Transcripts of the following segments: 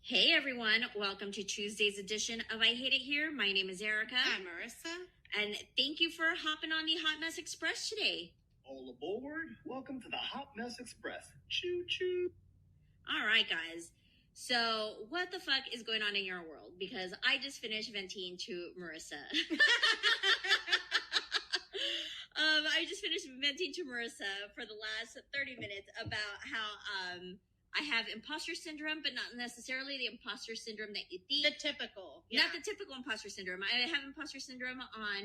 Hey everyone, welcome to Tuesday's edition of I Hate It Here. My name is Erica. I'm Marissa. And thank you for hopping on the Hot Mess Express today. All aboard. Welcome to the Hot Mess Express. Choo choo. All right, guys. So what the fuck is going on in your world? Because I just finished venting to Marissa. I just finished venting to Marissa for the last 30 minutes about how I have imposter syndrome, but not necessarily the imposter syndrome that you think. The typical. Yeah. Not the typical imposter syndrome. I have imposter syndrome on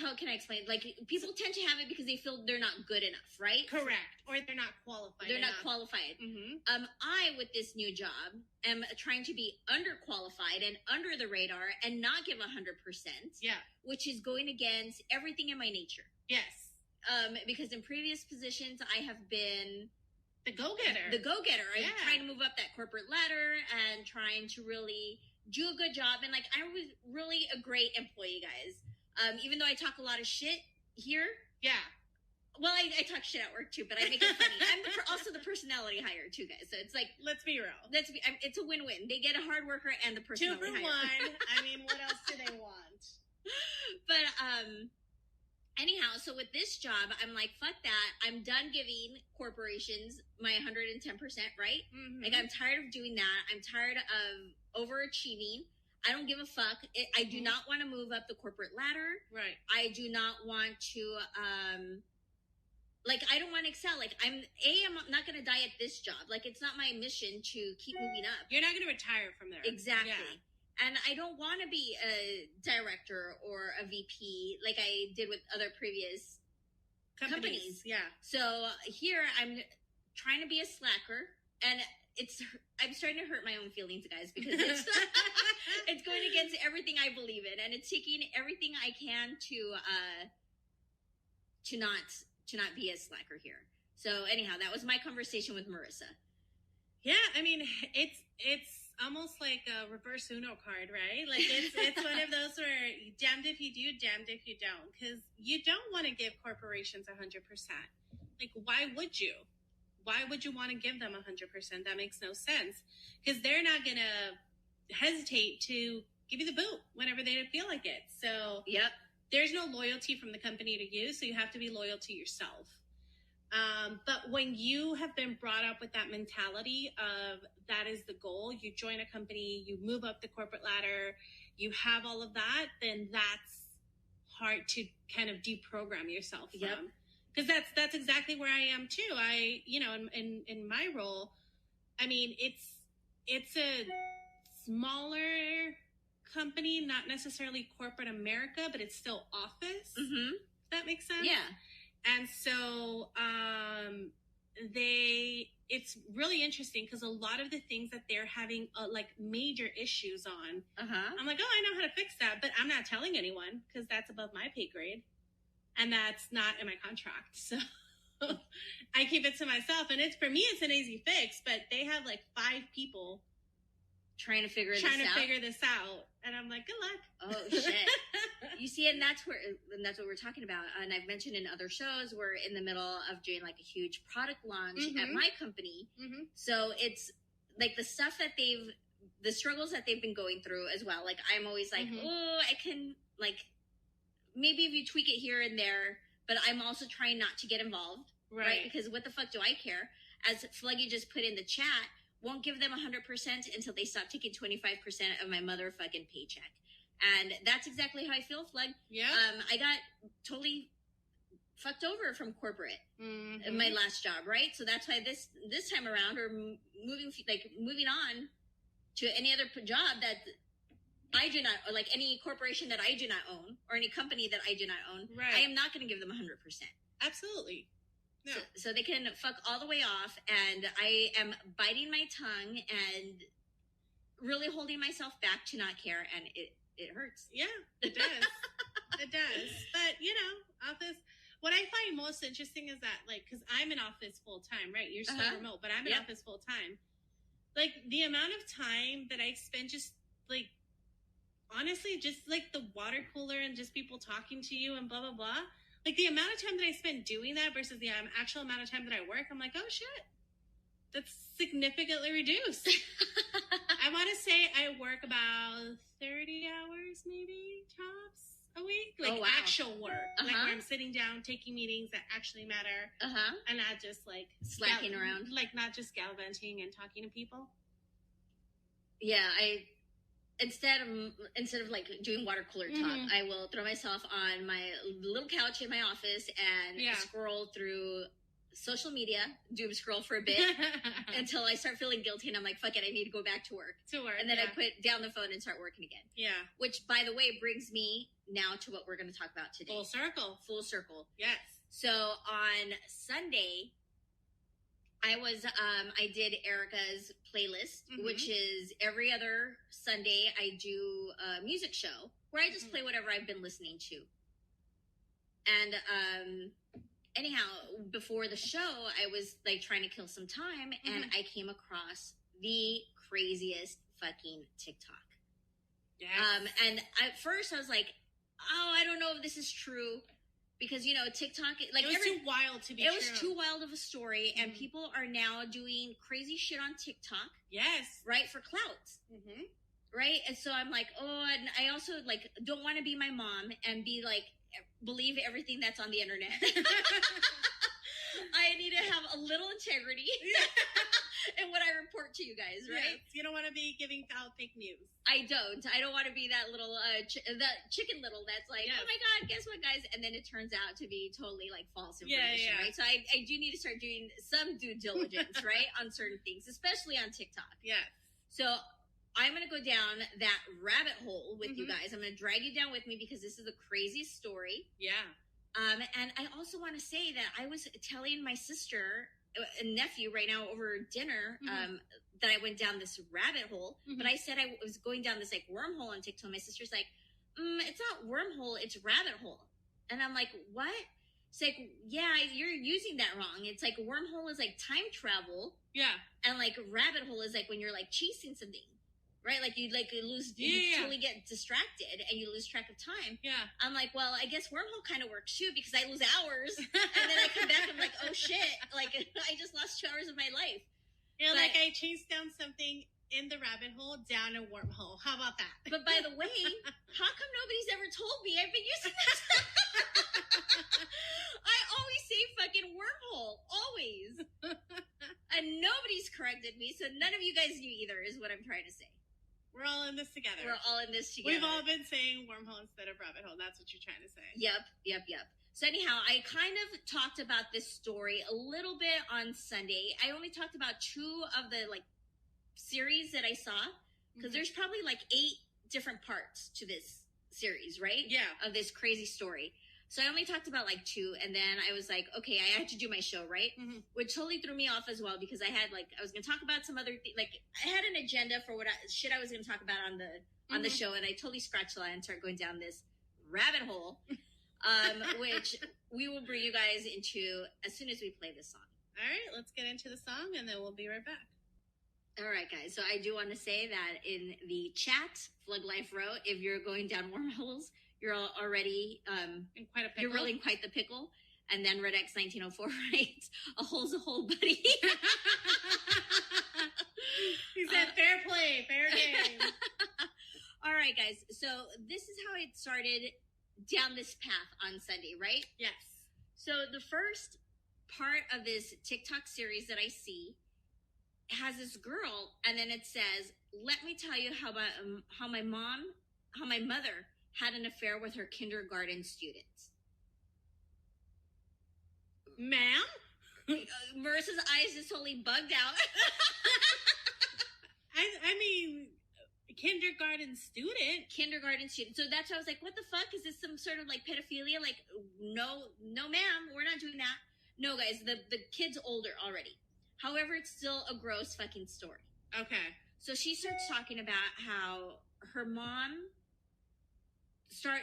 how can I explain? Like, people tend to have it because they feel they're not good enough, right? Correct. Or they're not qualified. They're not qualified. Mm-hmm. I, with this new job, am trying to be underqualified and under the radar and not give 100%. Yeah. Which is going against everything in my nature. Yes. Because in previous positions, I have been the go-getter. I'm trying to move up that corporate ladder and trying to really do a good job. And, like, I was really a great employee, guys. Even though I talk a lot of shit here. Yeah. Well, I talk shit at work, too, but I make it funny. I'm also the personality hire, too, guys. So it's like... Let's be real. It's a win-win. They get a hard worker and the personality hire. 2 for 1. I mean, what else do they want? But, anyhow, so with this job, I'm like, fuck that. I'm done giving corporations my 110%, right? Mm-hmm. Like, I'm tired of doing that. I'm tired of overachieving. I don't give a fuck. I do not want to move up the corporate ladder. Right. I do not want to, I don't want to excel. Like, I'm not going to die at this job. Like, it's not my mission to keep moving up. You're not going to retire from there. Exactly. Yeah. And I don't want to be a director or a VP like I did with other previous companies. Yeah. So here I'm trying to be a slacker, and I'm starting to hurt my own feelings, guys, because it's going against everything I believe in, and it's taking everything I can to not be a slacker here. So anyhow, that was my conversation with Marissa. Yeah, I mean, it's almost like a reverse Uno card, right? Like, it's one of those where damned if you do, damned if you don't, because you don't want to give corporations 100%. Like, why would you? Why would you want to give them 100%? That makes no sense, because they're not going to hesitate to give you the boot whenever they feel like it. So yep, there's no loyalty from the company to you, so you have to be loyal to yourself. But when you have been brought up with that mentality of that is the goal, you join a company, you move up the corporate ladder, you have all of that, then that's hard to kind of deprogram yourself from. Yep. Because that's exactly where I am too. In my role, I mean, it's a smaller company, not necessarily corporate America, but it's still office. Mm-hmm. If that makes sense. Yeah. And so it's really interesting because a lot of the things that they're having major issues on, I'm like, oh, I know how to fix that, but I'm not telling anyone because that's above my pay grade. And that's not in my contract. So I keep it to myself. And for me, it's an easy fix, but they have like 5 people trying to figure this out. And I'm like, good luck. Oh, shit. You see, and that's what we're talking about. And I've mentioned in other shows, we're in the middle of doing like a huge product launch at my company. Mm-hmm. So it's like the stuff that the struggles that they've been going through as well. Like, I'm always like, oh, I can, like, maybe if you tweak it here and there, but I'm also trying not to get involved. Right? Because what the fuck do I care? As Fluggy just put in the chat, won't give them 100% until they stop taking 25% of my motherfucking paycheck. And that's exactly how I feel, Flug. Yeah. I got totally fucked over from corporate in my last job, right? So that's why this time around, or moving on to any other job that I do not, or like any corporation that I do not own, or any company that I do not own, right. I am not going to give them 100%. Absolutely. No. So they can fuck all the way off, and I am biting my tongue and really holding myself back to not care, and it hurts. Yeah, it does. It does. But, office, what I find most interesting is that, like, because I'm in office full time, right? You're still remote, but I'm in office full time. Like, the amount of time that I spend just, like, honestly, just, like, the water cooler and just people talking to you and blah, blah, blah. Like, the amount of time that I spend doing that versus the actual amount of time that I work, I'm like, oh, shit. That's significantly reduced. I want to say I work about 30 hours, maybe, tops a week. Like, actual work. Like, where I'm sitting down, taking meetings that actually matter. And not just, like... slacking around. Like, not just gallivanting and talking to people. Yeah, Instead of like doing water cooler talk, I will throw myself on my little couch in my office and scroll through social media, doom scroll for a bit until I start feeling guilty and I'm like, fuck it, I need to go back to work. And then I put down the phone and start working again. Yeah. Which, by the way, brings me now to what we're going to talk about today. Full circle. Full circle. Yes. So on Sunday, I did Erica's playlist, which is every other Sunday I do a music show where I just play whatever I've been listening to. And, anyhow, before the show, I was like trying to kill some time and I came across the craziest fucking TikTok. Yes. And at first I was like, oh, I don't know if this is true. Because, you know, TikTok... like it was too wild to be true. It was too wild of a story, and people are now doing crazy shit on TikTok. Yes. Right? For clout. Right? And so I'm like, oh, and I also, like, don't want to be my mom and be, like, believe everything that's on the internet. I need to have a little integrity in what I report to you guys, right? Yes. You don't want to be giving out fake news. I don't want to be that little, that chicken little that's like, oh my God, guess what, guys? And then it turns out to be totally, like, false information, right? So I do need to start doing some due diligence, right, on certain things, especially on TikTok. Yeah. So I'm going to go down that rabbit hole with you guys. I'm going to drag you down with me because this is the craziest story. Yeah. And I also want to say that I was telling my sister and nephew right now over dinner that I went down this rabbit hole. But I said I was going down this, like, wormhole on TikTok. My sister's like, it's not wormhole, it's rabbit hole. And I'm like, what? It's like, yeah, you're using that wrong. It's like wormhole is like time travel. Yeah. And, like, rabbit hole is like when you're, like, chasing something. Right? Like, you lose, you totally get distracted and you lose track of time. Yeah. I'm like, well, I guess wormhole kind of works too because I lose hours. And then I come back and I'm like, oh shit. Like, I just lost 2 hours of my life. You're like, I chased down something in the rabbit hole down a wormhole. How about that? But by the way, how come nobody's ever told me I've been using this? I always say fucking wormhole. Always. And nobody's corrected me, so none of you guys knew either is what I'm trying to say. We're all in this together. We're all in this together. We've all been saying wormhole instead of rabbit hole. That's what you're trying to say. Yep. So anyhow, I kind of talked about this story a little bit on Sunday. I only talked about 2 of the, like, series that I saw. Because there's probably, like, 8 different parts to this series, right? Yeah. Of this crazy story. So I only talked about, like, 2. And then I was like, okay, I had to do my show, right? Which totally threw me off as well because I had, like, I was going to talk about some other things. Like, I had an agenda for shit I was going to talk about on the show. And I totally scratched the line and started going down this rabbit hole, which we will bring you guys into as soon as we play this song. All right, let's get into the song and then we'll be right back. All right, guys. So I do want to say that in the chat, Flug Life wrote, if you're going down wormholes, you're already in quite a pickle. You're really in quite the pickle. And then Red X 1904 writes, a hole's a hole, buddy. He said, fair play, fair game. All right, guys. So this is how it started down this path on Sunday, right? Yes. So the first part of this TikTok series that I see has this girl, and then it says, let me tell you how my mother had an affair with her kindergarten students. Ma'am? Marissa's eyes just totally bugged out. I mean, kindergarten student. So that's why I was like, what the fuck? Is this some sort of, like, pedophilia? Like, no, ma'am, we're not doing that. No, guys, the kid's older already. However, it's still a gross fucking story. Okay. So she starts talking about how her mom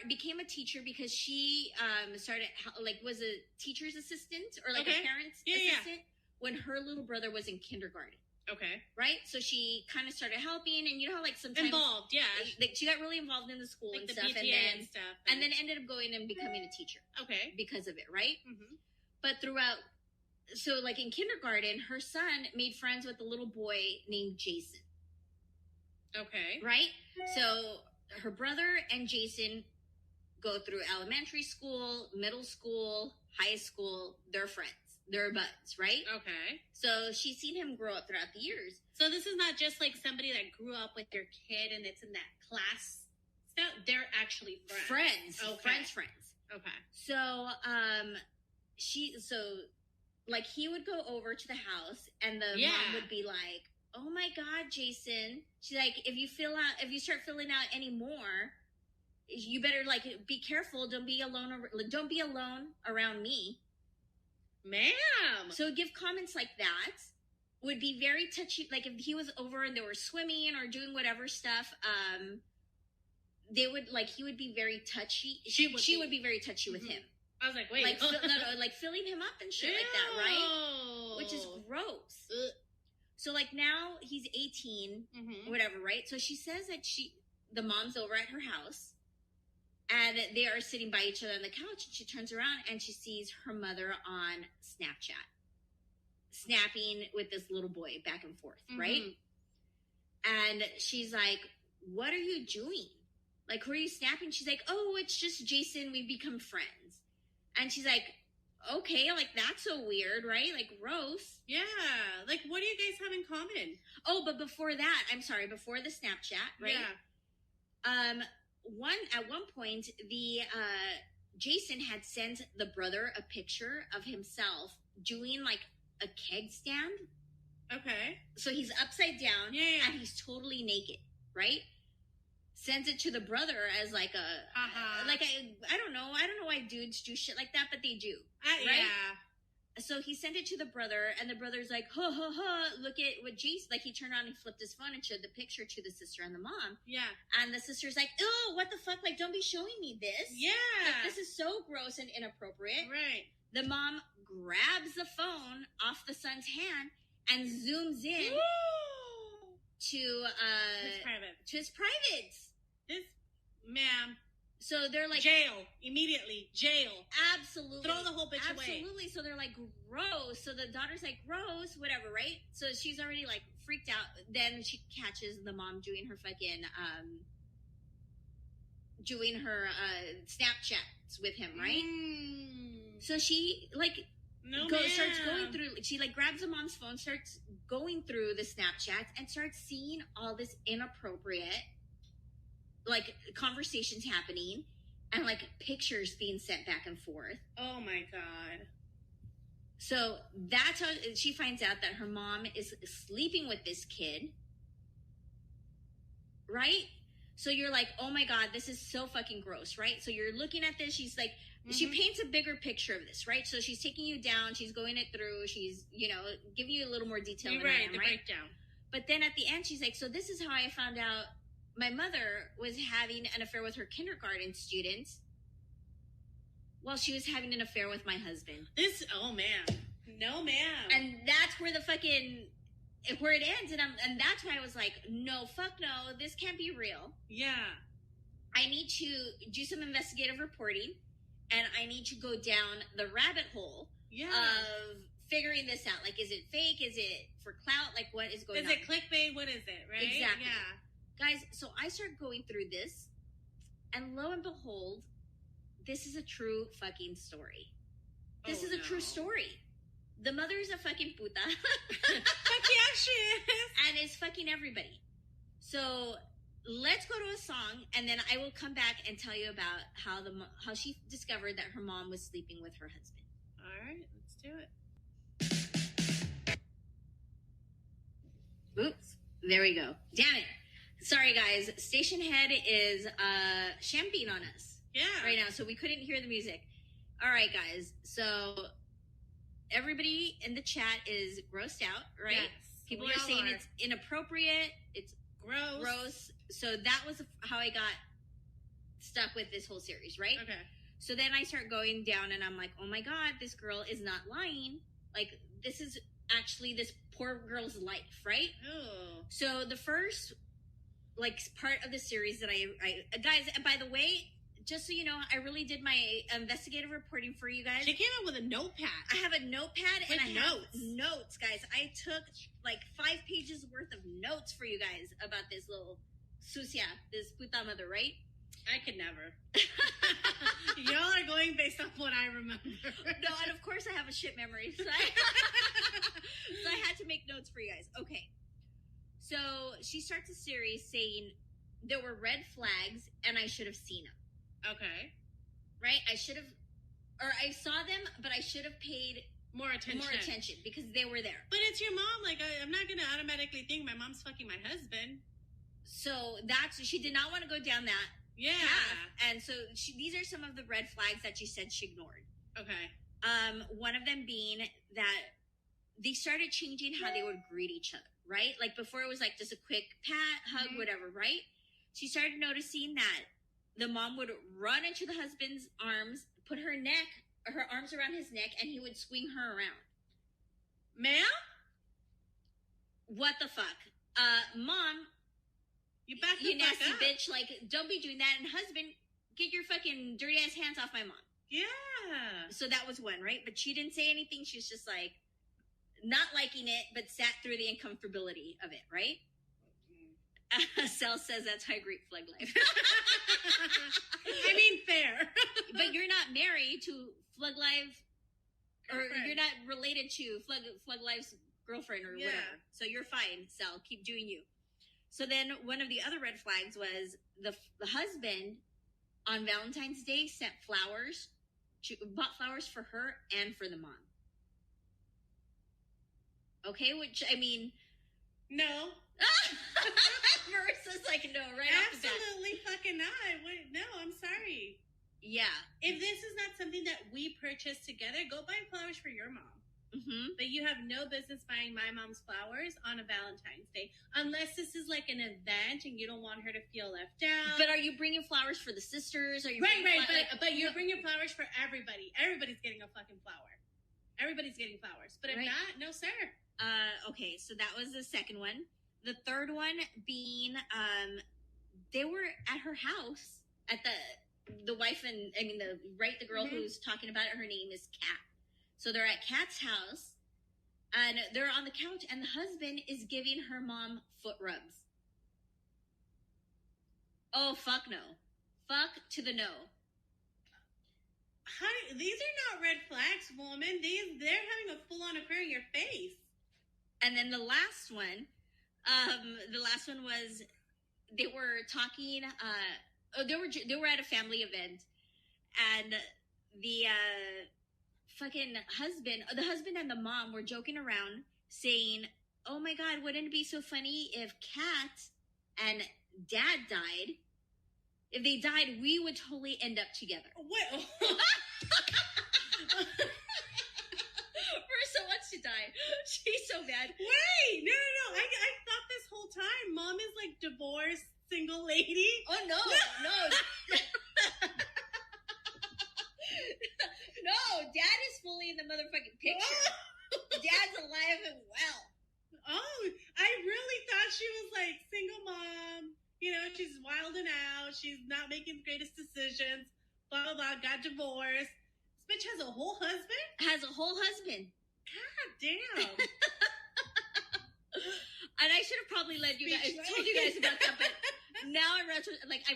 became a teacher because she was a teacher's assistant or like a parent's assistant when her little brother was in kindergarten. Okay. Right? So she kind of started helping, and you know how, like, sometimes... Involved, yeah. She got really involved in the school like and the stuff. PTA and stuff. And then ended up going and becoming a teacher. Okay. Because of it, right? Mm-hmm. But throughout So, like, in kindergarten, her son made friends with a little boy named Jason. Okay. Right? So, her brother and Jason go through elementary school, middle school, high school. They're friends. They're buds, right? Okay. So, she's seen him grow up throughout the years. So, this is not just like somebody that grew up with your kid and it's in that class. So, they're actually friends. Okay. Friends. Okay. So, like, he would go over to the house and the mom would be like, "Oh my God, Jason." She's like, if you start filling out any more, you better, like, be careful. Don't be alone around me. Ma'am. So give comments like that. Would be very touchy. Like, if he was over and they were swimming or doing whatever stuff, he would be very touchy. She would be very touchy with him. I was like, wait. Like, like filling him up and shit like that, right? Which is gross. Ugh. So, like, now he's 18, whatever, right? So she says that the mom's over at her house, and they are sitting by each other on the couch, and she turns around and she sees her mother on Snapchat, snapping with this little boy back and forth, right? And she's like, "What are you doing? Like, who are you snapping?" She's like, "Oh, it's just Jason. We've become friends." And she's like, "Okay, like, that's so weird, right? Like, gross." Yeah. Like, what do you guys have in common? Oh, but before that, before the Snapchat, right? Yeah. At one point, the Jason had sent the brother a picture of himself doing, like, a keg stand. Okay. So he's upside down, and he's totally naked, right? Sends it to the brother as like I don't know why dudes do shit like that, but they do, right? Yeah. So he sent it to the brother, and the brother's like, "Ha ha ha! Look at what Jason." Like, he turned on and flipped his phone and showed the picture to the sister and the mom. Yeah. And the sister's like, "Oh, what the fuck? Like, don't be showing me this. Yeah. Like, this is so gross and inappropriate." Right. The mom grabs the phone off the son's hand and zooms in to his privates. This, ma'am. So they're like, jail. Immediately. Jail. Absolutely. Throw the whole bitch away. Absolutely. So they're like, gross. So the daughter's like, gross, whatever, right? So she's already, like, freaked out. Then she catches the mom doing her fucking, Snapchats with him, right? So she, like, starts going through, she, like, grabs the mom's phone, starts going through the Snapchats, and starts seeing all this inappropriate, like, conversations happening and, like, pictures being sent back and forth. Oh my God. So that's how she finds out that her mom is sleeping with this kid, right? So you're like, oh my God, this is so fucking gross, right? So you're looking at this, she's like, she paints a bigger picture of this, right? So she's taking you down, she's going it through, she's, giving you a little more detail than I am, the right? breakdown. But then at the end, she's like, so this is how I found out my mother was having an affair with her kindergarten students while she was having an affair with my husband. Oh, ma'am. No, ma'am. And that's where where it ends. And that's why I was like, no, fuck no, this can't be real. Yeah. I need to do some investigative reporting, and I need to go down the rabbit hole of figuring this out. Like, is it fake? Is it for clout? Like, what is going on? Is it clickbait? What is it, right? Exactly. Yeah. Guys, so I start going through this, and lo and behold, this is a true fucking story. This is a true story. The mother is a fucking puta. Fuck yeah, she is. And is fucking everybody. So let's go to a song, and then I will come back and tell you about how she discovered that her mom was sleeping with her husband. All right, let's do it. Oops. There we go. Damn it. Sorry, guys. Station head is champagne on us. Yeah. Right now, so we couldn't hear the music. All right, guys. So everybody in the chat is grossed out, right? Yes. People are saying it's inappropriate. It's gross. So that was how I got stuck with this whole series, right? Okay. So then I start going down, and I'm like, oh my God, this girl is not lying. Like, this is actually this poor girl's life, right? Oh. So the first, like, part of the series that I guys, and by the way, just so you know, I really did my investigative reporting for you guys. She came out with a notepad. I have a notepad with and I have notes, guys. I took like 5 pages worth of notes for you guys about this little sucia, this puta mother, right? I could never. Y'all are going based on what I remember. No, and of course I have a shit memory. So I had to make notes for you guys. Okay. So she starts a series saying there were red flags and I should have seen them. Okay. Right? I should have, or I saw them, but I should have paid more attention because they were there. But it's your mom. Like, I'm not going to automatically think my mom's fucking my husband. So she did not want to go down that. Yeah. Path. And so these are some of the red flags that she said she ignored. Okay. One of them being that they started changing how they would greet each other, right? Like before it was like just a quick pat, hug, whatever, right? She started noticing that the mom would run into the husband's arms, put her arms around his neck, and he would swing her around. Ma'am? What the fuck? Mom, you back the you fuck nasty up. bitch, like, don't be doing that. And husband, get your fucking dirty ass hands off my mom. Yeah. So that was one, right? But she didn't say anything. She's just like, not liking it, but sat through the uncomfortability of it, right? Sel says that's how I greet Flug Life. I mean, fair. But you're not married to Flug Life, or you're not related to Flug Life's girlfriend or whatever. So you're fine, Sel. Keep doing you. So then one of the other red flags was the husband on Valentine's Day sent flowers, bought flowers for her and for the mom. Okay, which, I mean... No. Marissa's like, no, right absolutely fucking not. Wait, no, I'm sorry. Yeah. If this is not something that we purchased together, go buy flowers for your mom. Mm-hmm. But you have no business buying my mom's flowers on a Valentine's Day. Unless this is like an event and you don't want her to feel left out. But are you bringing flowers for the sisters? Are you right. But you're bringing flowers for everybody. Everybody's getting a fucking flower. Everybody's getting flowers. But if not, no sir. Okay, so that was the second one. The third one being, they were at her house, at the wife and, the girl who's talking about it, her name is Kat. So they're at Kat's house, and they're on the couch, and the husband is giving her mom foot rubs. Oh, fuck no. Fuck to the no. Honey, these are not red flags, woman. They're having a full-on affair in your face. And then the last one was they were talking. They were at a family event, and the husband and the mom were joking around, saying, "Oh my God, wouldn't it be so funny if Kat and Dad died? If they died, we would totally end up together." What? Marissa wants to die. She's so mad. Wait, no. I thought this whole time mom is like divorced, single lady. Oh no. No, Dad is fully in the motherfucking picture. Dad's alive and well. Oh, I really thought she was like single mom. You know, she's wilding out. She's not making the greatest decisions. Blah, blah, blah. Got divorced. This bitch has a whole husband? Has a whole husband. God damn. And I should have probably told you guys about that, but now I'm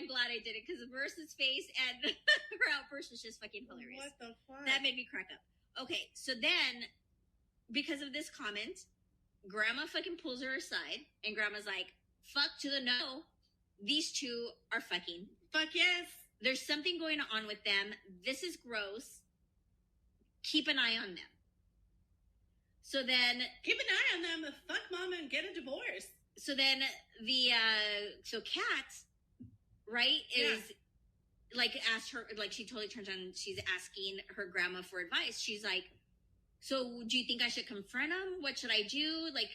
glad I did it, because Marissa's face and her outburst was just fucking hilarious. What the fuck? That made me crack up. Okay, so then, because of this comment, Grandma fucking pulls her aside, and Grandma's like, fuck to the no. These two are fucking. Fuck yes. There's something going on with them. This is gross. Keep an eye on them. So then... Keep an eye on them. Fuck mom and get a divorce. So then so Kat, right, is like, asked her, like, she totally turns on, she's asking her grandma for advice. She's like, so do you think I should confront him? What should I do? Like,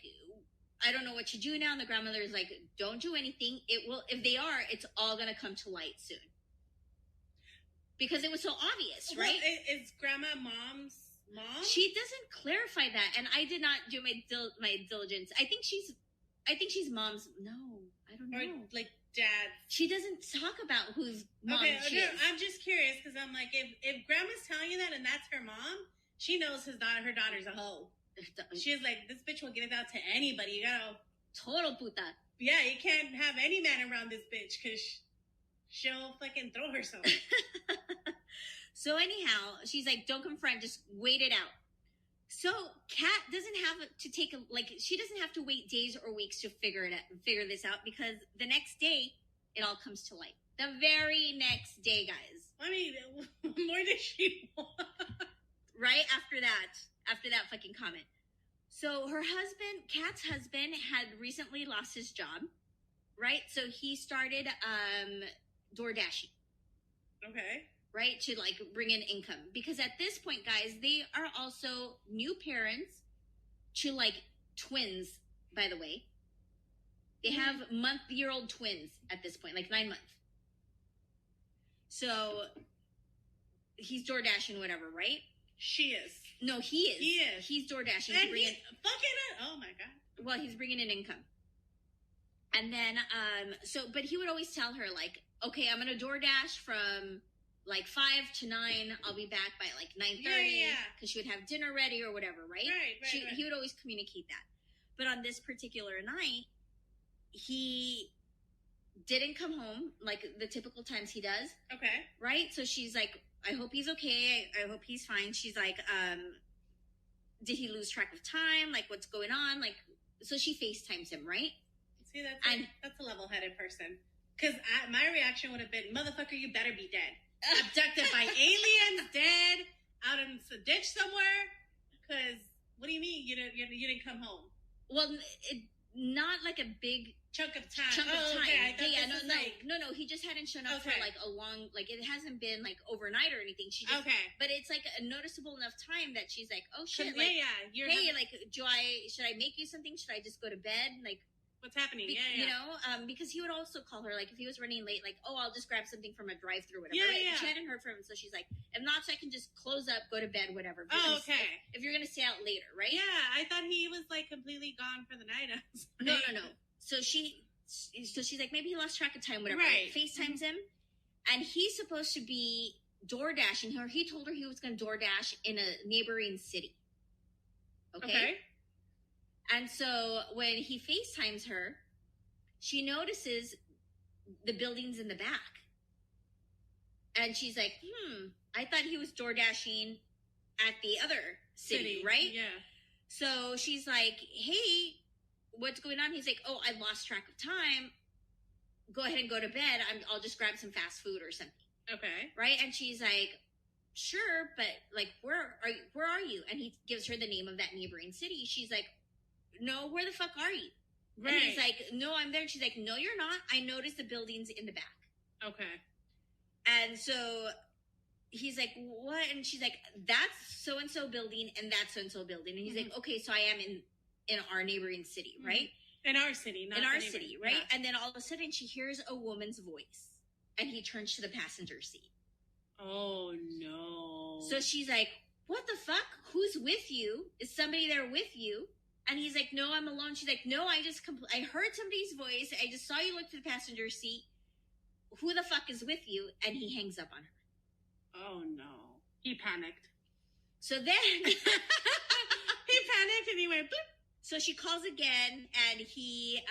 I don't know what to do now. And the grandmother's like, don't do anything. It will, if they are, it's all going to come to light soon. Because it was so obvious, right? Well, is grandma mom's mom? She doesn't clarify that. And I did not do my diligence. I think she's mom's. No, I don't know. Or like dad's. She doesn't talk about whose mom she is. I'm just curious because I'm like, if grandma's telling you that and that's her mom, she knows her daughter's a hoe. She's like, this bitch will get it out to anybody. You gotta total puta. Yeah, you can't have any man around this bitch because she'll fucking throw herself. So anyhow, she's like, don't confront, just wait it out. So Kat doesn't have to take she doesn't have to wait days or weeks to figure this out, because the next day it all comes to light. The very next day, guys. I mean, more than she want. Right after that fucking comment. So her husband, Kat's husband, had recently lost his job, right? So he started door dashing. Okay. Right? To like bring in income. Because at this point, guys, they are also new parents to like twins, by the way. They have month-year-old twins at this point, like 9 months. So he's door dashing, whatever, right? She is. No, he is. He is. He's door dashing. And he's fucking. Oh my god. Well, he's bringing in income. And then, but he would always tell her, like, okay, I'm going to DoorDash from like 5 to 9. I'll be back by like 9:30 because she would have dinner ready or whatever, right? Right. He would always communicate that. But on this particular night, he didn't come home like the typical times he does. Okay. Right? So she's like, I hope he's okay. I hope he's fine. She's like, did he lose track of time? Like, what's going on? Like, so she FaceTimes him, right? See, that's a level-headed person. Because my reaction would have been, motherfucker, you better be dead. Abducted by aliens, dead, out in the ditch somewhere. Because, what do you mean you didn't come home? Well, not like a big chunk of time. Okay. No. He just hadn't shown up for like a long, like it hasn't been like overnight or anything. She just, but it's like a noticeable enough time that she's like, oh shit, like, should I make you something? Should I just go to bed? Like, what's happening? You know, because he would also call her, like, if he was running late, like, oh, I'll just grab something from a drive-thru, whatever. Right? She hadn't heard from him, so she's like, if not, so I can just close up, go to bed, whatever. If you're gonna stay out later, right? Yeah, I thought he was like completely gone for the night. No. So she's like, maybe he lost track of time, whatever. Right. FaceTimes him, and he's supposed to be door dashing her. He told her he was going to door dash in a neighboring city. Okay. And so when he FaceTimes her, she notices the buildings in the back. And she's like, I thought he was door dashing at the other city, right? Yeah. So she's like, hey, what's going on? He's like, oh, I lost track of time. Go ahead and go to bed. I'll just grab some fast food or something. Okay. Right? And she's like, sure, but like, where are you? And he gives her the name of that neighboring city. She's like, no, where the fuck are you? Right. And he's like, no, I'm there. And she's like, no, you're not. I noticed the buildings in the back. Okay. And so he's like, what? And she's like, that's so-and-so building and that's so-and-so building. And he's like, okay, so I am in our neighboring city, right? In our city, not in our city, right? Yeah. And then all of a sudden she hears a woman's voice and he turns to the passenger seat. Oh, no. So she's like, what the fuck? Who's with you? Is somebody there with you? And he's like, no, I'm alone. She's like, no, I heard somebody's voice. I just saw you look to the passenger seat. Who the fuck is with you? And he hangs up on her. Oh, no. He panicked. So then... he panicked and he went, bloop. So she calls again and he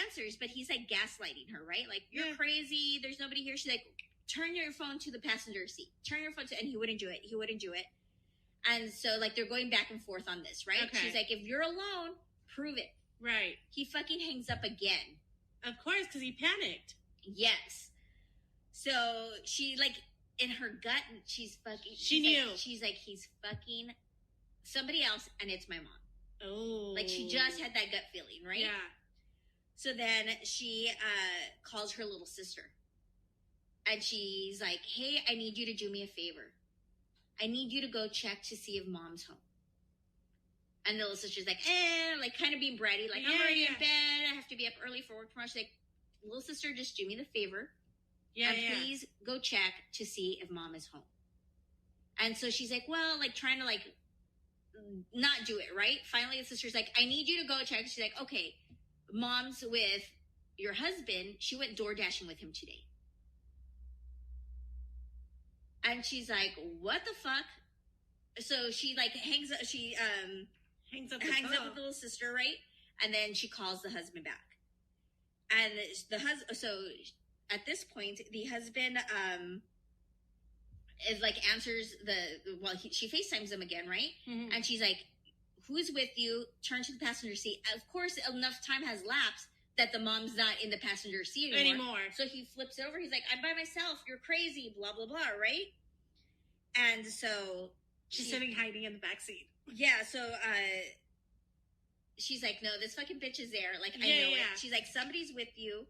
answers, but he's like gaslighting her, right? Like, you're crazy. There's nobody here. She's like, turn your phone to the passenger seat. Turn your phone to... And he wouldn't do it. And so, like, they're going back and forth on this, right? Okay. She's like, if you're alone, prove it. Right. He fucking hangs up again. Of course, because he panicked. Yes. So, she, like, in her gut, she's fucking... She knew. Like, she's like, he's fucking somebody else, and it's my mom. Oh. Like, she just had that gut feeling, right? Yeah. So then she calls her little sister. And she's like, hey, I need you to do me a favor. I need you to go check to see if mom's home. And the little sister's like, like kind of being bratty, like, I'm already in bed. I have to be up early for work tomorrow. She's like, little sister, just do me the favor. And please go check to see if mom is home. And so she's like, well, like trying to like not do it, right? Finally, the sister's like, I need you to go check. She's like, okay, mom's with your husband, she went door dashing with him today. And she's like, what the fuck? So she like hangs up with the little sister, right? And then she calls the husband back. And so at this point, the husband is like answers she FaceTimes him again, right? Mm-hmm. And she's like, who's with you? Turn to the passenger seat. Of course, enough time has lapsed that the mom's not in the passenger seat anymore. So he flips it over. He's like, I'm by myself. You're crazy. Blah, blah, blah. Right? And so she's sitting hiding in the back seat. Yeah. So she's like, no, this fucking bitch is there. Like, I know it. She's like, somebody's with you.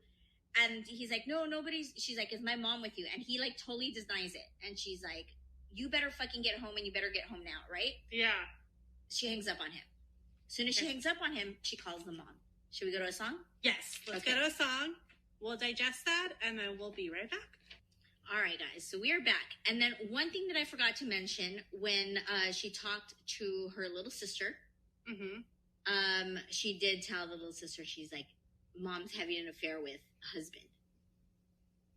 And he's like, no, nobody's. She's like, is my mom with you? And he like totally denies it. And she's like, you better fucking get home, and you better get home now, right? Yeah. She hangs up on him. As soon as she hangs up on him, she calls the mom. Should we go to a song? Yes. Let's go to a song. We'll digest that, and then we'll be right back. All right, guys. So we are back. And then one thing that I forgot to mention when she talked to her little sister, she did tell the little sister, she's like, mom's having an affair with husband.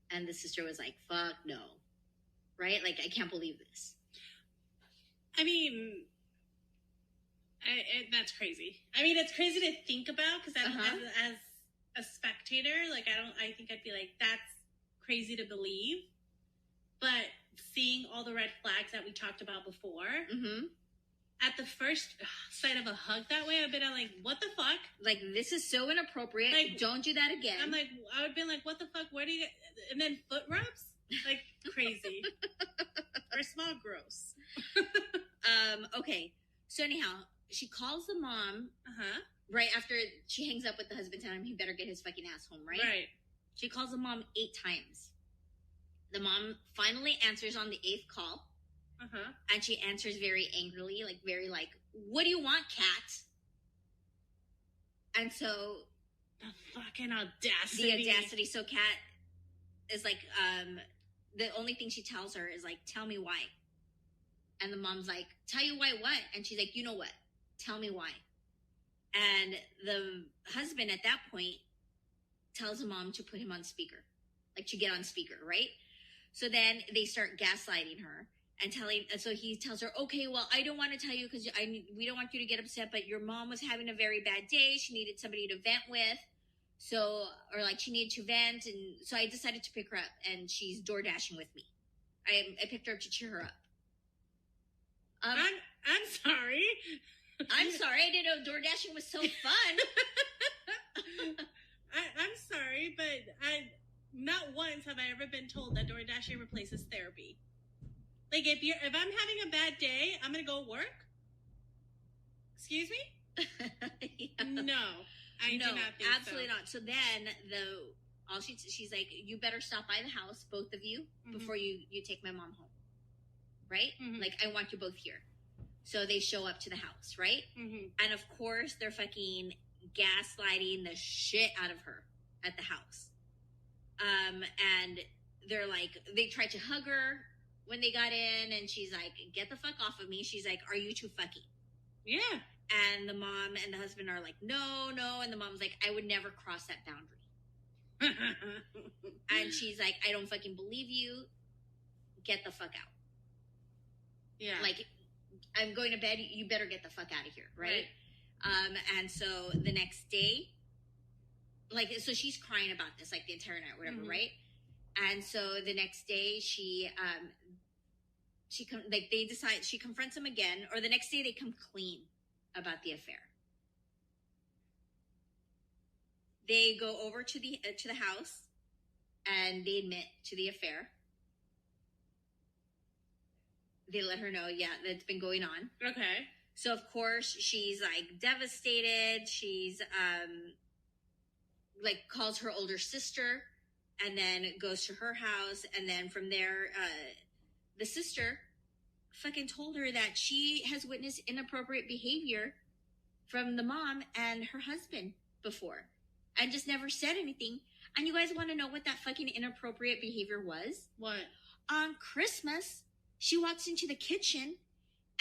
And the sister was like, fuck no. Right? Like, I can't believe this. I mean, that's crazy. I mean, it's crazy to think about because as a spectator, like, I think I'd be like, that's crazy to believe. But seeing all the red flags that we talked about before, at the first sight of a hug that way, I've been like, what the fuck? Like, this is so inappropriate. Like, don't do that again. I'm like, I would be like, what the fuck? Where do you get? And then foot rubs? Like, crazy. First of all, gross. Okay. So anyhow, she calls the mom right after she hangs up with the husband, telling him he better get his fucking ass home, right? Right. She calls the mom 8 times. The mom finally answers on the 8th call. And she answers very angrily, like, very like, what do you want, cat? And so the fucking audacity. So Kat is like, the only thing she tells her is like, tell me why. And the mom's like, tell you why what? And she's like, you know what? Tell me why. And the husband at that point tells the mom to put him on speaker, like to get on speaker, right? So then they start gaslighting her and so he tells her, okay, well, I don't want to tell you because we don't want you to get upset, but your mom was having a very bad day. She needed somebody to vent with. So, or like she needed to vent. And so I decided to pick her up, and she's door dashing with me. I picked her up to cheer her up. I'm sorry. I'm sorry. I didn't know door dashing was so fun. I'm sorry, but not once have I ever been told that door dashing replaces therapy. Like, if I'm having a bad day, I'm gonna go work. Excuse me? No, I do not think absolutely not. So then she's like, you better stop by the house, both of you, before you take my mom home, right? Like, I want you both here. So they show up to the house, right? And of course, they're fucking gaslighting the shit out of her at the house. And they're like, they tried to hug her when they got in, and she's like, get the fuck off of me. She's like, are you two fucking? Yeah. And the mom and the husband are like, no. And the mom's like, I would never cross that boundary. And she's like, I don't fucking believe you. Get the fuck out. Yeah. Like, I'm going to bed. You better get the fuck out of here. Right? And so the next day, like, so she's crying about this, like, the entire night, whatever, right? And so the next day, she confronts him again, or the next day they come clean about the affair. They go over to the house, and they admit to the affair. They let her know, that's been going on. Okay. So of course she's like devastated. She's like calls her older sister, and then goes to her house, and then from there, the sister fucking told her that she has witnessed inappropriate behavior from the mom and her husband before, and just never said anything. And you guys want to know what that fucking inappropriate behavior was? What? On Christmas, she walks into the kitchen,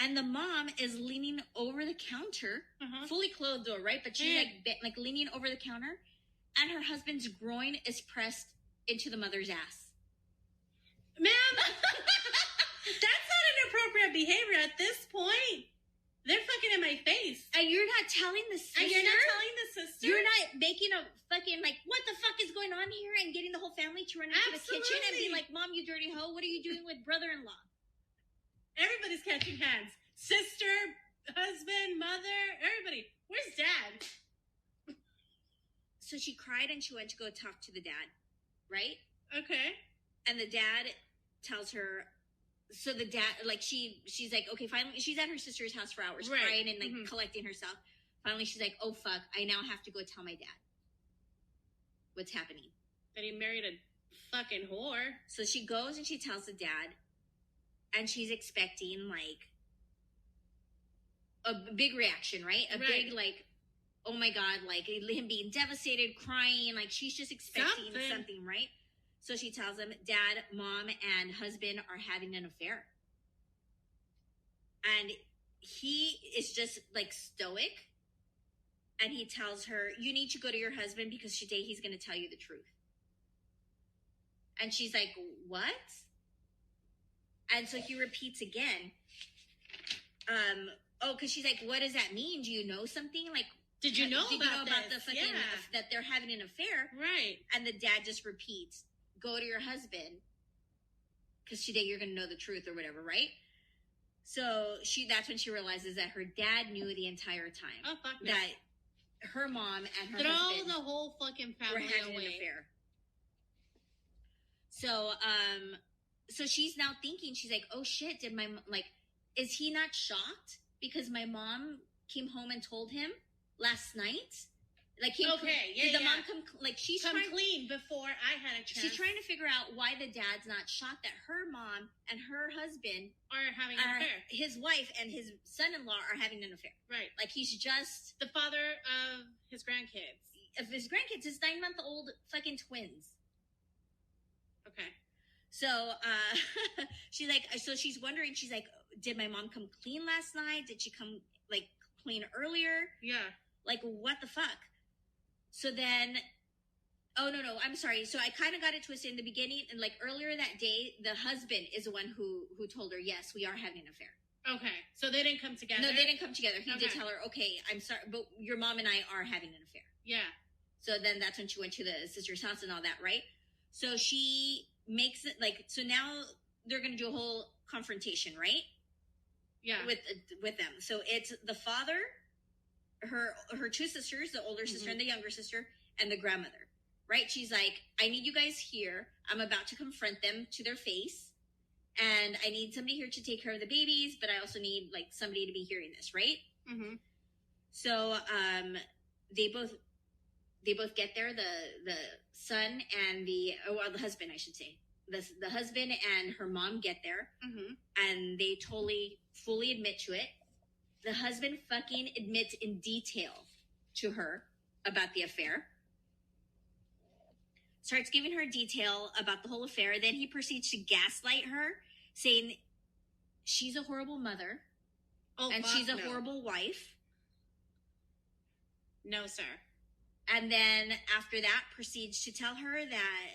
and the mom is leaning over the counter, fully clothed though, right? But she's like leaning over the counter, and her husband's groin is pressed into the mother's ass. Ma'am, that's not inappropriate behavior at this point. They're fucking in my face. And you're not telling the sister? And you're not telling the sister? You're not making a fucking, like, what the fuck is going on here? And getting the whole family to run into the kitchen and be like, Mom, you dirty hoe, what are you doing with brother-in-law? Everybody's catching hands. Sister, husband, mother, everybody. Where's Dad? So she cried and she went to go talk to the dad, right? Okay. And the dad tells her, so the dad, like, she's like, okay, finally, she's at her sister's house for hours, right. crying and, like, collecting herself. Finally, she's like, oh, fuck, I now have to go tell my dad what's happening. That he married a fucking whore. So she goes and she tells the dad, and she's expecting, like, a big reaction, right? A big, like, oh, my God, like, him being devastated, crying, like, she's just expecting something, right? So she tells him, Dad, Mom, and husband are having an affair. And he is just, like, stoic. And he tells her, you need to go to your husband because today he's going to tell you the truth. And she's like, what? And so he repeats again. Because she's like, what does that mean? Do you know something? Like, did you know about the fucking, that they're having an affair? Right. And the dad just repeats, go to your husband because today you're going to know the truth or whatever, right? So that's when she realizes that her dad knew the entire time. Oh, fuck that her mom and her husband the whole fucking family were having an affair. So she's now thinking, she's like, oh shit, is he not shocked because my mom came home and told him last night? Like, did the mom come, like, she's come clean before I had a chance. She's trying to figure out why the dad's not shocked that her mom and her husband are having an affair. His wife and his son-in-law are having an affair. Right. Like, he's just the father of his grandkids. Of his grandkids, his 9-month-old fucking twins. Okay. So, she's like, so she's wondering, she's like, did my mom come clean last night? Did she come, like, clean earlier? Yeah. Like, what the fuck? So then, oh, no, I'm sorry. So I kind of got it twisted in the beginning. And, like, earlier that day, the husband is the one who told her, yes, we are having an affair. Okay. So they didn't come together? No, they didn't come together. He did tell her, okay, I'm sorry, but your mom and I are having an affair. Yeah. So then that's when she went to the sister's house and all that, right? So she makes it, like, so now they're going to do a whole confrontation, right? Yeah. With them. So it's the father, her two sisters, the older sister and the younger sister, and the grandmother, right? She's like, I need you guys here. I'm about to confront them to their face. And I need somebody here to take care of the babies, but I also need, like, somebody to be hearing this, right? Mm-hmm. So they both get there, the son and the husband, I should say. The husband and her mom get there, and they totally, fully admit to it. The husband fucking admits in detail to her about the affair. Starts giving her detail about the whole affair. Then he proceeds to gaslight her, saying she's a horrible mother and she's a horrible wife. No, sir. And then after that, proceeds to tell her that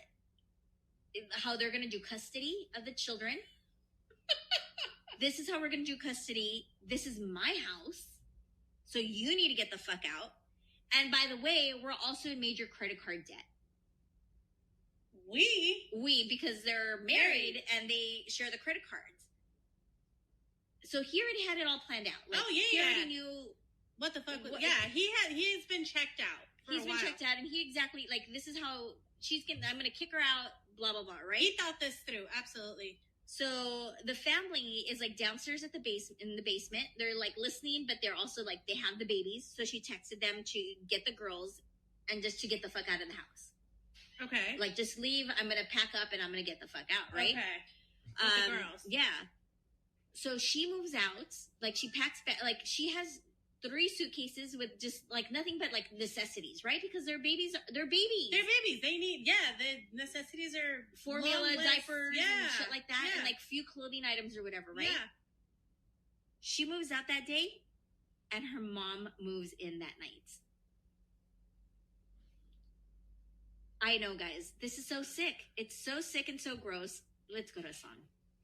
how they're going to do custody of the children. This is how we're going to do custody. This is my house. So you need to get the fuck out. And by the way, we're also in major credit card debt. We, because they're married and they share the credit cards. So he already had it all planned out. Like, he already knew what the fuck. He's been checked out. He's been checked out, and he exactly, like, this is how I'm going to kick her out, blah, blah, blah, right? He thought this through, absolutely. So the family is, like, downstairs in the basement. They're, like, listening, but they're also, like, they have the babies. So she texted them to get the girls and just to get the fuck out of the house. Okay. Like, just leave. I'm going to pack up and I'm going to get the fuck out, right? Okay. With the girls. Yeah. So she moves out. Like, she packs back. Like, she has 3 suitcases with just, like, nothing but, like, necessities, right? Because they're babies. They're babies. They need, the necessities are formula, diapers, and shit like that, and, like, few clothing items or whatever, right? Yeah. She moves out that day, and her mom moves in that night. I know, guys. This is so sick. It's so sick and so gross. Let's go to a song.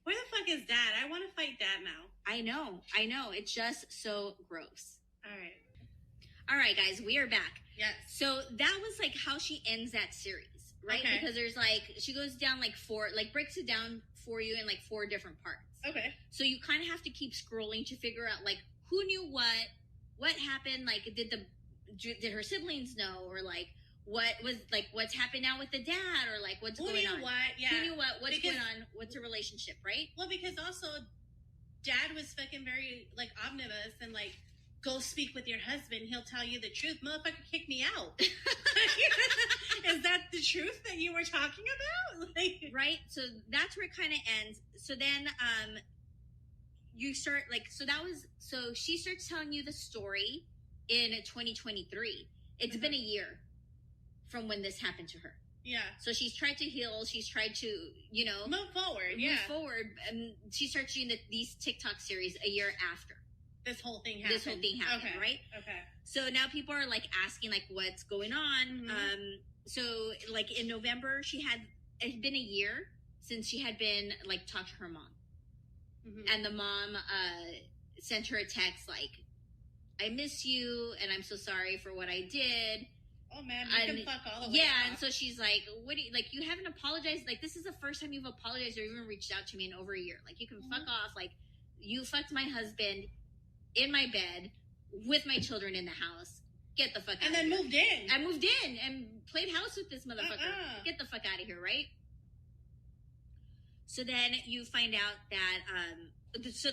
Where the fuck is Dad? I want to fight Dad now. I know. It's just so gross. All right, guys. We are back. Yes. So that was like how she ends that series, right? Okay. Because there's like, she goes down like breaks it down for you in like 4 different parts. Okay. So you kind of have to keep scrolling to figure out like who knew what happened. Like, did her siblings know, or like what was like what's happened now with the dad, or like what's going on? Yeah. Who knew what? What's going on? What's a relationship, right? Well, because also Dad was fucking very like omnibus and like, go speak with your husband. He'll tell you the truth. Motherfucker, kick me out. Is that the truth that you were talking about? Like, right. So that's where it kind of ends. So then, you start like, so she starts telling you the story in 2023. It's been a year from when this happened to her. Yeah. So she's tried to heal. She's tried to, move forward. And she starts doing these TikTok series a year after this whole thing happened. Okay. Right? Okay. So now people are like asking like what's going on. Mm-hmm. So like in November, it had been a year since she had been like talked to her mom. Mm-hmm. And the mom sent her a text like, I miss you and I'm so sorry for what I did. Oh man, you can fuck all the way off. And so she's like, what do you, like, you haven't apologized, like this is the first time you've apologized or even reached out to me in over a year. Like, you can fuck off. Like, you fucked my husband in my bed with my children in the house. Get the fuck out of here. And then moved in. I moved in and played house with this motherfucker. Get the fuck out of here, right? So then you find out that, so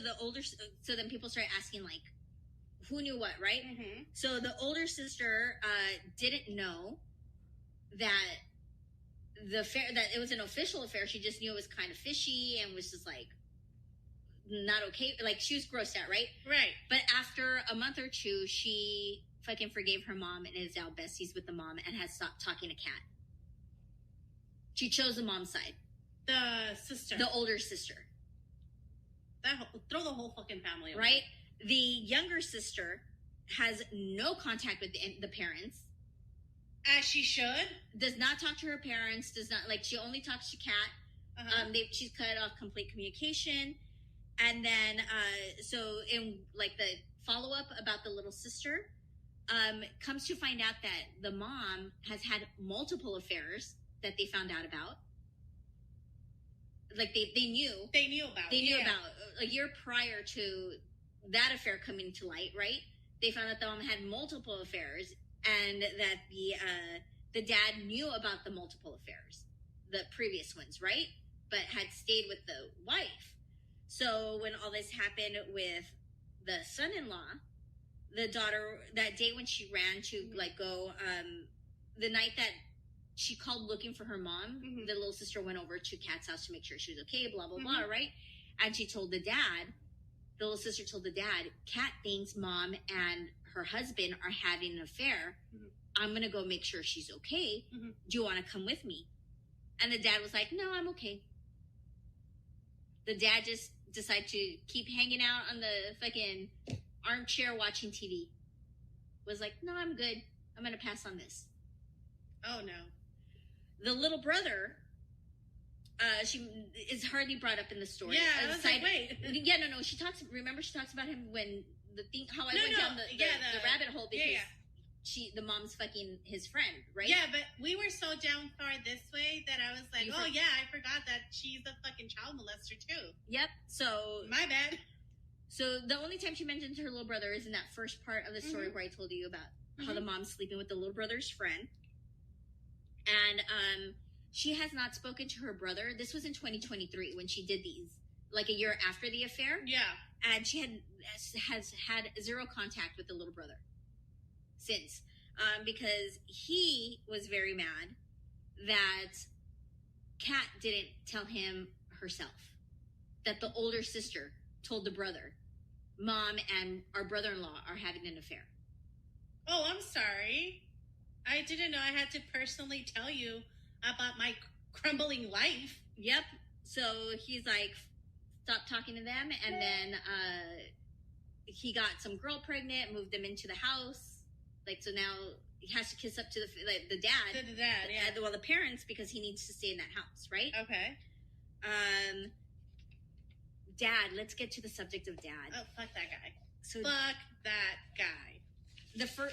then people start asking like, who knew what, right? Mm-hmm. So the older sister didn't know that that it was an official affair. She just knew it was kind of fishy and was just like not okay. Like, she was grossed out, right? Right. But after a month or two, she fucking forgave her mom and is now besties with the mom and has stopped talking to Kat. She chose the mom's side. The sister. The older sister. Throw the whole fucking family away. Right? The younger sister has no contact with the parents. As she should. Does not talk to her parents. Does not, like, she only talks to Kat. Uh-huh. She's cut off complete communication. And then, so in, like, the follow-up about the little sister, comes to find out that the mom has had multiple affairs that they found out about. Like, they knew. They knew about. They knew about a year prior to that affair coming to light, right? They found out the mom had multiple affairs, and that the dad knew about the multiple affairs, the previous ones, right? But had stayed with the wife. So when all this happened with the son-in-law, the daughter, that day when she ran to like go, the night that she called looking for her mom, the little sister went over to Kat's house to make sure she was okay, blah, blah, blah, right? And she told the little sister told the dad, Kat thinks mom and her husband are having an affair. I'm going to go make sure she's okay. Do you want to come with me? And the dad was like, no, I'm okay. The dad just decided to keep hanging out on the fucking armchair watching TV. Was like, no, I'm good. I'm going to pass on this. Oh, no. The little brother, she is hardly brought up in the story. Yeah, I was like, wait. Yeah, no. She talks about him when how I went down the rabbit hole because the mom's fucking his friend, right? Yeah, but we were so down far this way that I was like, I forgot that she's a fucking child molester too. Yep. So my bad. So the only time she mentions her little brother is in that first part of the story where I told you about how the mom's sleeping with the little brother's friend. And she has not spoken to her brother. This was in 2023 when she did these, like a year after the affair. Yeah. And she has had zero contact with the little brother since. Because he was very mad that Kat didn't tell him herself. That the older sister told the brother, Mom and our brother-in-law are having an affair. Oh, I'm sorry. I didn't know I had to personally tell you about my crumbling life. Yep. So he's like, stop talking to them. And then he got some girl pregnant, moved them into the house. Like, so now has to kiss up to the dad. The dad, yeah. Well, the parents, because he needs to stay in that house, right? Okay. Dad. Let's get to the subject of dad. Oh, fuck that guy. So fuck that guy.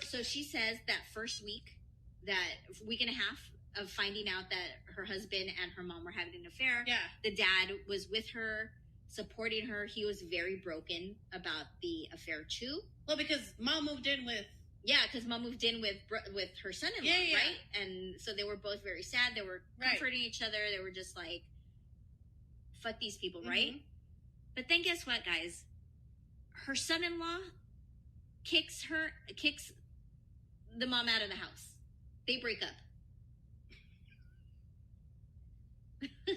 So she says that first week and a half of finding out that her husband and her mom were having an affair. Yeah. The dad was with her, supporting her. He was very broken about the affair too. Well, because mom moved in with. Yeah, because mom moved in with her son-in-law, right? And so they were both very sad. They were comforting each other. They were just like, fuck these people, right? But then guess what, guys? Her son-in-law kicks the mom out of the house. They break up.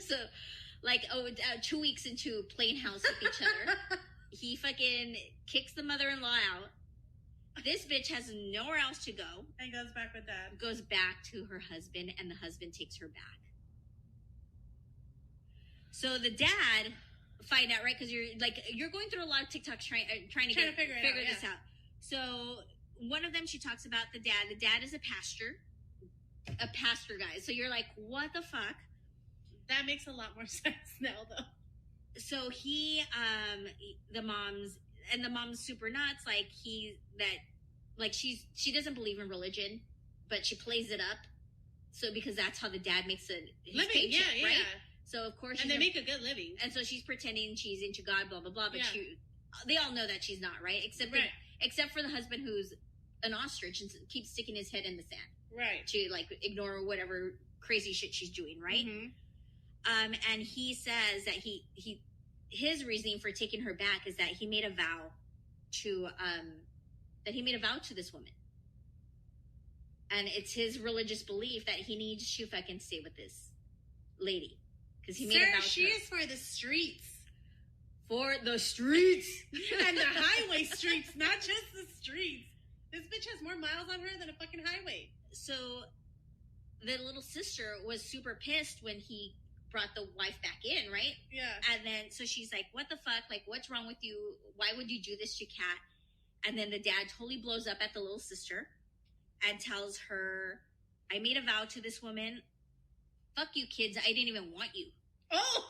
So, 2 weeks into playing house with each other, he fucking kicks the mother-in-law out. This bitch has nowhere else to go. And goes back with dad. Goes back to her husband, and the husband takes her back. So the dad find out, right? Because you're going through a lot of TikToks trying to figure this out. So one of them, she talks about the dad. The dad is a pastor, guy. So you're like, what the fuck? That makes a lot more sense now, though. So he, the mom's super nuts. She doesn't believe in religion, but she plays it up. So because that's how the dad makes his paycheck, right? So of course, and they make a good living. And so she's pretending she's into God, blah blah blah. But they all know that she's not, right? Except for the husband, who's an ostrich and keeps sticking his head in the sand, right? To ignore whatever crazy shit she's doing, right? Mm-hmm. And he says that his reasoning for taking her back is that he made a vow to this woman, and it's his religious belief that he needs to fucking stay with this lady because he made a vow. She is for the streets. For the streets and the highway streets, not just the streets. This bitch has more miles on her than a fucking highway. So the little sister was super pissed when he brought the wife back in, right? Yeah. And then, so she's like, what the fuck? Like, what's wrong with you? Why would you do this to Kat? And then the dad totally blows up at the little sister and tells her, I made a vow to this woman. Fuck you, kids. I didn't even want you. Oh!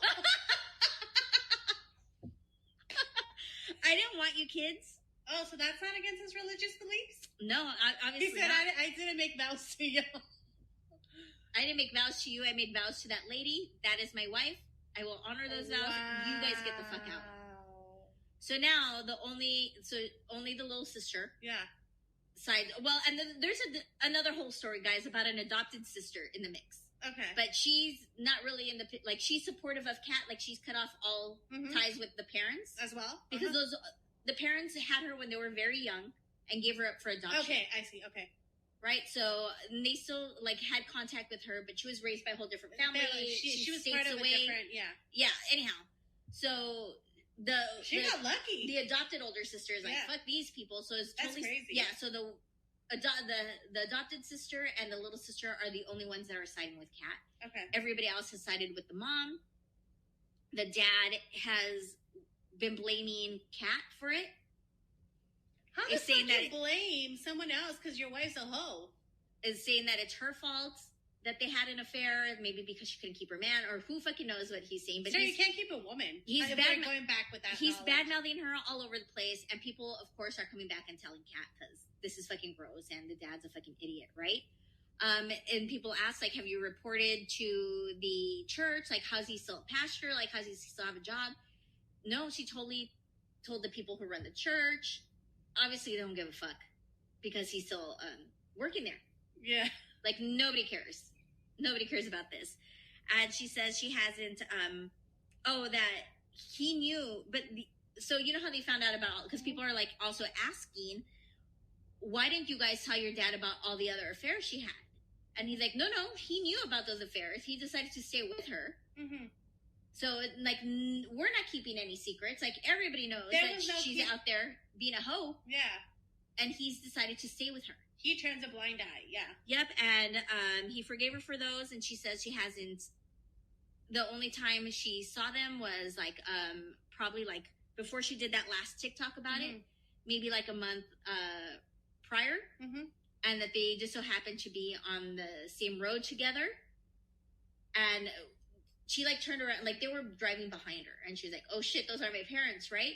I didn't want you, kids. Oh, so that's not against his religious beliefs? No, obviously he said, not. I didn't make vows to you. I didn't make vows to you. I made vows to that lady. That is my wife. I will honor those vows. Wow. You guys get the fuck out. So now only the little sister. Yeah. Side. Well, and then there's another whole story, guys, about an adopted sister in the mix. Okay. But she's not really in she's supportive of Kat. Like, she's cut off all ties with the parents as well, because the parents had her when they were very young and gave her up for adoption. Okay, I see. Okay. Right, so they still had contact with her, but she was raised by a whole different family. She was part of away. A different, yeah. Anyhow, so she got lucky. The adopted older sister is like, fuck these people. So it's totally crazy. Yeah, so the adopted sister and the little sister are the only ones that are siding with Kat. Okay. Everybody else has sided with the mom. The dad has been blaming Kat for it. How does you blame someone else because your wife's a hoe? Is saying that it's her fault that they had an affair, maybe because she couldn't keep her man, or who fucking knows what he's saying. But you can't keep a woman. He's going back with that. He's bad-mouthing her all over the place, and people, of course, are coming back and telling Kat because this is fucking gross, and the dad's a fucking idiot, right? And people ask, like, have you reported to the church? Like, how's he still a pastor? Like, how's he still have a job? No, she totally told the people who run the church. Obviously, they don't give a fuck because he's still working there. Yeah. Like, nobody cares. Nobody cares about this. And she says she hasn't, that he knew, but so you know how they found out about, because people are like also asking, why didn't you guys tell your dad about all the other affairs she had? And he's like, no, he knew about those affairs. He decided to stay with her. Mm-hmm. So, like, we're not keeping any secrets. Like, everybody knows that she's out there being a hoe. Yeah. And he's decided to stay with her. He turns a blind eye, yeah. Yep, and he forgave her for those, and she says she hasn't. The only time she saw them was, like, probably, like, before she did that last TikTok about it. Maybe, like, a month prior. Mm-hmm. and that they just so happened to be on the same road together. And she like turned around, like they were driving behind her, and she was like, "Oh shit, those are my parents, right?"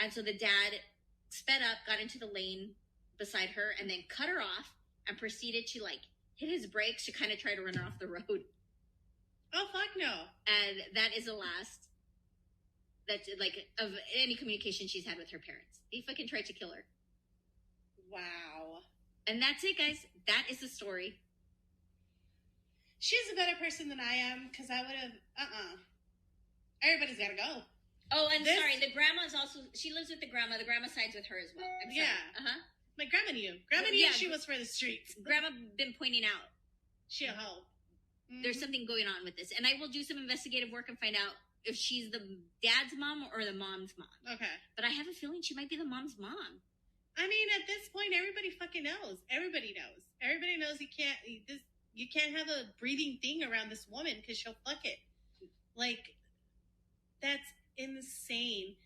And so the dad sped up, got into the lane beside her, and then cut her off, and proceeded to like hit his brakes to kind of try to run her off the road. Oh fuck no! And that is the last that like of any communication she's had with her parents. They fucking tried to kill her. Wow. And that's it, guys. That is the story. She's a better person than I am, because I would have, everybody's got to go. Oh, and sorry, the grandma's also, she lives with the grandma. The grandma sides with her as well. I'm sorry. Yeah. Uh-huh. My grandma knew. Grandma knew she was for the streets. Grandma been pointing out. She a hoe. Mm-hmm. There's something going on with this. And I will do some investigative work and find out if she's the dad's mom or the mom's mom. Okay. But I have a feeling she might be the mom's mom. I mean, at this point, everybody fucking knows. Everybody knows. Everybody knows you can't have a breathing thing around this woman because she'll fuck it. Like, that's insane.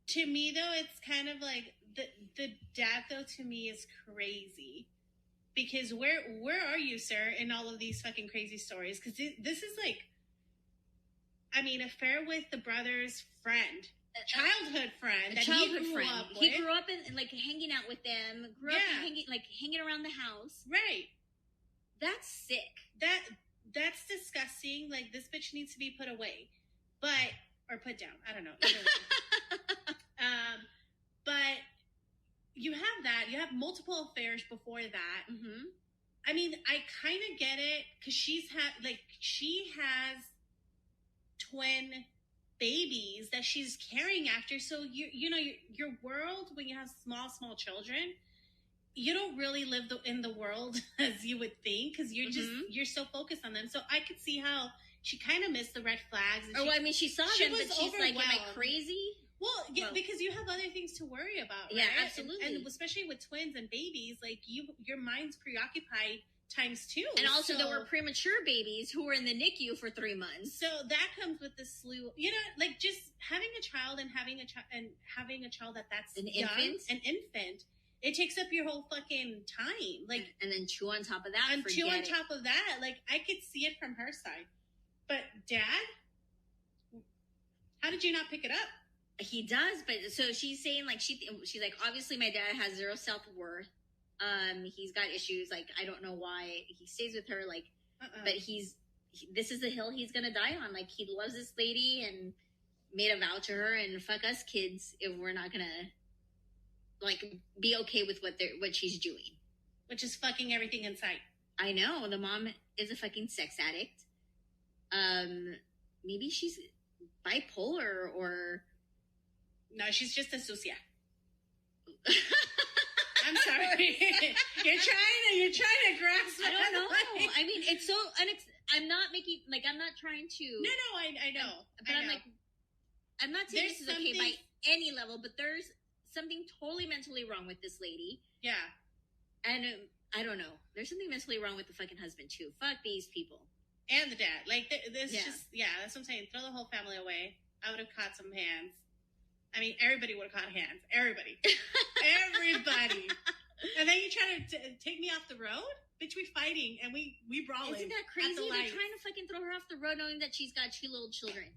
To me, though, it's kind of like the dad, though, to me is crazy. Because where are you, sir, in all of these fucking crazy stories? Because this is like, I mean, affair with the brother's friend. Childhood friend. He grew up in like hanging out with them. Grew up hanging around the house. Right. That's sick. That's disgusting. Like, this bitch needs to be put away, or put down. I don't know. But you have that. You have multiple affairs before that. Mm-hmm. I mean, I kind of get it because she has twin babies that she's carrying after. So you know your world, when you have small children, you don't really live in the world as you would think, because you're so focused on them. So I could see how she kind of missed the red flags. And she saw them, but she's like, am I crazy? Well, yeah, because you have other things to worry about, right? Yeah, absolutely. And especially with twins and babies, like your mind's preoccupied times two. And also there were premature babies who were in the NICU for 3 months. So that comes with the slew, like just having a child and having a child that's an infant. It takes up your whole fucking time. Like, and then chew on top of that. And chew on top of that. Like, I could see it from her side. But Dad, how did you not pick it up? He does, but so she's saying like she's like, obviously my dad has zero self-worth. He's got issues. Like, I don't know why he stays with her. Like, but this is the hill he's gonna die on. Like, he loves this lady and made a vow to her, and fuck us kids if we're not gonna like be okay with what she's doing, which is fucking everything in sight. I know the mom is a fucking sex addict. Maybe she's bipolar or. No, she's just a sucia. I'm sorry. You're trying to grasp it. I don't know. I mean, it's so I'm not trying to. No, I know. I'm not saying this is okay by any level, but there's something totally mentally wrong with this lady. Yeah. And I don't know. There's something mentally wrong with the fucking husband too. Fuck these people. And the dad. Like, this just, that's what I'm saying. Throw the whole family away. I would have caught some hands. I mean, everybody would have caught hands. Everybody. Everybody. And then you try to take me off the road? Bitch, we fighting and we brawling. Isn't that crazy? They're trying to fucking throw her off the road knowing that she's got 2 little children.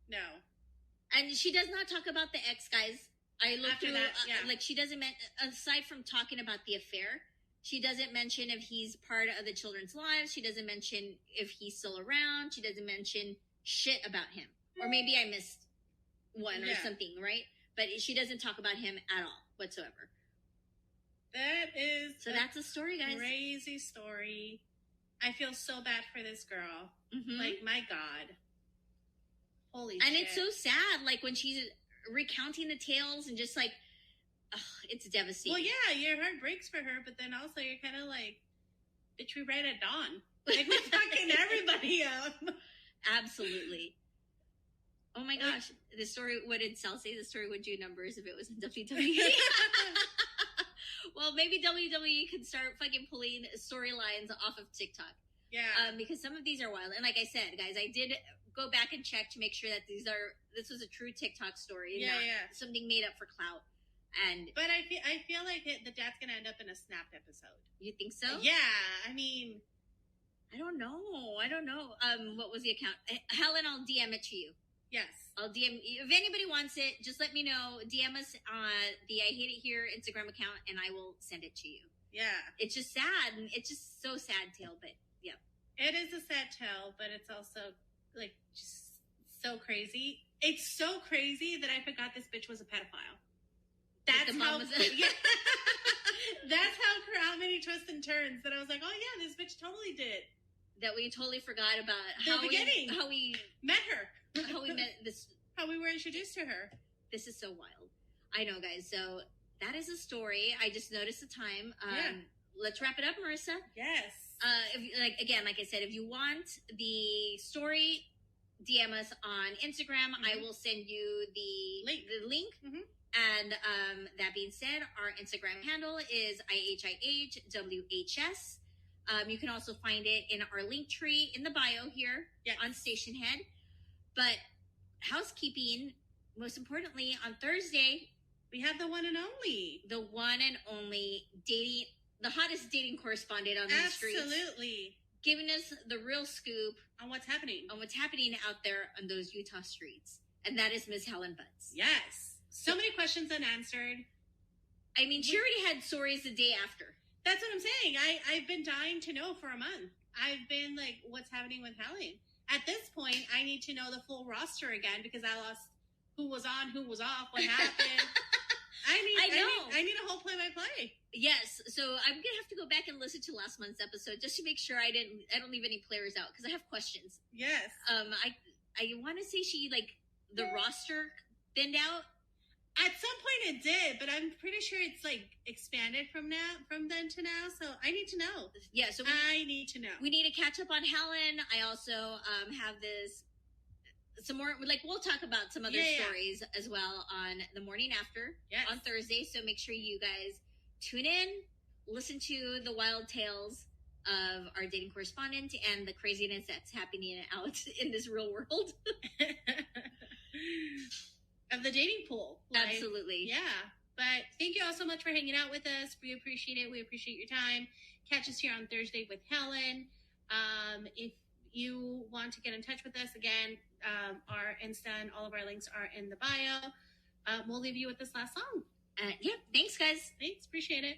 No. And she does not talk about the ex, guys. I looked After through, that, like, she doesn't, aside from talking about the affair, she doesn't mention if he's part of the children's lives. She doesn't mention if he's still around. She doesn't mention shit about him. Or maybe I missed one or something, right? But she doesn't talk about him at all whatsoever. That's a story, guys. Crazy story. I feel so bad for this girl. Mm-hmm. Like, my God. Holy shit. And shit. it's so sad, like, when she's recounting the tales and just, like, it's devastating. Well, yeah, your heart breaks for her, but then also you're kind of like, bitch, we right at dawn. Like, we're fucking everybody up. Absolutely. Oh my gosh. The story, what did Sal say? The story would do numbers if it was in WWE. Well, maybe WWE could start fucking pulling storylines off of TikTok. Yeah. Because some of these are wild. And like I said, guys, I did go back and check to make sure that this was a true TikTok story. Yeah, not something made up for clout. But I feel like the dad's gonna end up in a Snapped episode. You think so? Yeah, I mean, I don't know. What was the account? Helen, I'll DM it to you. Yes, I'll DM. If anybody wants it, just let me know. DM us on the I Hate It Here Instagram account, and I will send it to you. Yeah, it's just sad, and it's just so sad, tale. But yeah, it is a sad tale, but it's also like just so crazy. It's so crazy that I forgot this bitch was a pedophile. That's how. Yeah, that's how many twists and turns that I was like, oh yeah, this bitch totally did. That we totally forgot about how we met her, how we met this, how we were introduced to her. This is so wild. I know, guys. So that is a story. I just noticed the time. Let's wrap it up, Marissa. Yes. Like I said, if you want the story, DM us on Instagram. I will send you the link. And that being said, our Instagram handle is IHIHWHS. You can also find it in our link tree in the bio here on Station Head. But housekeeping, most importantly, on Thursday, we have the one and only. The one and only the hottest dating correspondent on the streets. Absolutely. Giving us the real scoop on what's happening. Out there on those Utah streets. And that is Ms. Helen Butts. Yes. So many questions unanswered. I mean, she already had stories the day after. That's what I'm saying. I've been dying to know for a month. I've been like, what's happening with Helen? At this point, I need to know the full roster again because I lost who was on, who was off, what happened. I need a whole play-by-play. Yes. So I'm going to have to go back and listen to last month's episode just to make sure I don't leave any players out because I have questions. Yes. I want to say she, the roster thinned out. At some point it did, but I'm pretty sure it's expanded from then to now. So I need to know. Yeah, so I need to know. We need to catch up on Helen. I also have some more. We'll talk about some other stories as well on the morning after on Thursday. So make sure you guys tune in, listen to the wild tales of our dating correspondent and the craziness that's happening out in this real world. Of the dating pool. Absolutely. Yeah. But thank you all so much for hanging out with us. We appreciate it. We appreciate your time. Catch us here on Thursday with Helen. If you want to get in touch with us, again, our Insta and all of our links are in the bio. We'll leave you with this last song. Thanks, guys. Thanks. Appreciate it.